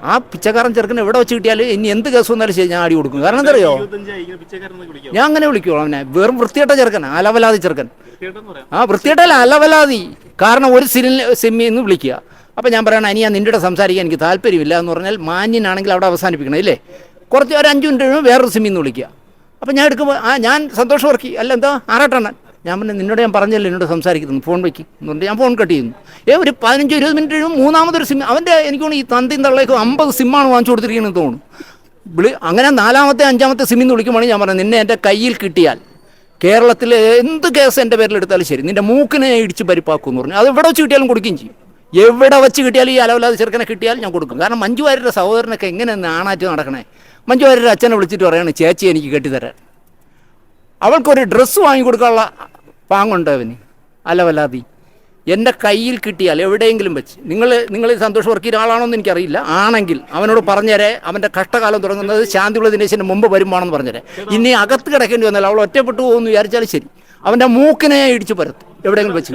ആ പിച്ചക്കാരൻ ചെറുക്കൻ എവിടെ വെച്ച് കിട്ടിയാലും ഇനി എന്ത് കേസ് വന്നാലും ശരി ഞാൻ അടി കൊടുക്കും. കാരണം എന്താ അറിയോ, ഞാൻ അങ്ങനെ വിളിക്കുള്ളൂ അവനെ. വെറും വൃത്തികെട്ട ചെറുക്കൻ, അലവലാതി ചെറുക്കൻ. ആ വൃത്തികെട്ടല്ല, അലവലാതി. കാരണം ഒരു സിമ്മിൽ നിന്ന് വിളിക്കുക. അപ്പം ഞാൻ പറയണം, അനിയാ നിൻ്റെ സംസാരിക്കാൻ എനിക്ക് താല്പര്യമില്ല എന്ന് പറഞ്ഞാൽ മാന്യനാണെങ്കിൽ അവിടെ അവസാനിപ്പിക്കണം ഇല്ലേ. കുറച്ച് ഒരു 5 മിനിറ്റ് കഴിയുമ്പോൾ വേറൊരു സിമ്മിൽ നിന്ന് വിളിക്കുക. അപ്പം ഞാൻ എടുക്കുമ്പോൾ ഞാൻ സന്തോഷം വർക്കി അല്ല എന്താ ആറാട്ടെണ്ണൻ. ഞാൻ പറഞ്ഞു നിന്നോട് ഞാൻ പറഞ്ഞല്ലോ എന്നോട് സംസാരിക്കുന്നു, ഫോൺ വയ്ക്കും എന്ന് പറഞ്ഞിട്ട് ഞാൻ ഫോൺ കട്ട് ചെയ്യുന്നു. ഒരു 15-20 മിനിറ്റ് കഴിയുമ്പോൾ മൂന്നാമതൊരു സിം. അവൻ്റെ എനിക്ക് തോന്നുന്നു ഈ തന്തിയും തള്ളേക്ക് 50 സിമ്മാണ് വാങ്ങിച്ചു കൊടുത്തിരിക്കണമെന്ന് തോന്നുന്നു. അങ്ങനെ 4-ാമത്തെ 5-ാമത്തെ സിമ്മിൽ നിന്ന് വിളിക്കുമ്പോൾ ഞാൻ പറഞ്ഞു, നിന്നെ എൻ്റെ കയ്യിൽ കിട്ടിയാൽ കേരളത്തിൽ എന്ത് കേസ് എൻ്റെ പേരിൽ എടുത്താലും ശരി, നിൻ്റെ മൂക്കിനെ ഇടിച്ച് പരിപ്പാക്കും എന്ന് പറഞ്ഞു. അത് എവിടെ വെച്ച് കിട്ടിയാലും കൊടുക്കുകയും ചെയ്യും. എവിടെ വെച്ച് കിട്ടിയാലും ഈ അലവലാതെ ചെറുക്കനെ കിട്ടിയാൽ ഞാൻ കൊടുക്കും. കാരണം മഞ്ജു വാര്യരുടെ സഹോദരനൊക്കെ എങ്ങനെ നാണാറ്റ് നടക്കണേ. മഞ്ജു വാര്യരുടെ അച്ഛനെ വിളിച്ചിട്ട് പറയാണ്, ചേച്ചി എനിക്ക് കെട്ടിത്തരാൻ. അവൾക്കൊരു ഡ്രസ്സ് വാങ്ങിക്കൊടുക്കാനുള്ള പാങ്ങുണ്ട് അവന്. അലവലാതി എൻ്റെ കയ്യിൽ കിട്ടിയാൽ എവിടെയെങ്കിലും വെച്ച് നിങ്ങൾ സന്തോഷം വർക്കിയ ആളാണോന്ന് എനിക്കറിയില്ല. ആണെങ്കിൽ അവനോട് പറഞ്ഞേരെ, അവൻ്റെ കഷ്ടകാലം തുടങ്ങുന്നത് ശാന്തിയുള്ള ദിനേശിൻ്റെ മുമ്പ് വരുമ്പോണെന്ന് പറഞ്ഞേരെ. ഇനി അകത്ത് കിടക്കേണ്ടി വന്നാൽ അവൾ ഒറ്റപ്പെട്ടു പോകുമെന്ന് വിചാരിച്ചാലും ശരി, അവൻ്റെ മൂക്കിനെ ഇടിച്ച് പരത്തും എവിടെയെങ്കിലും വെച്ച്.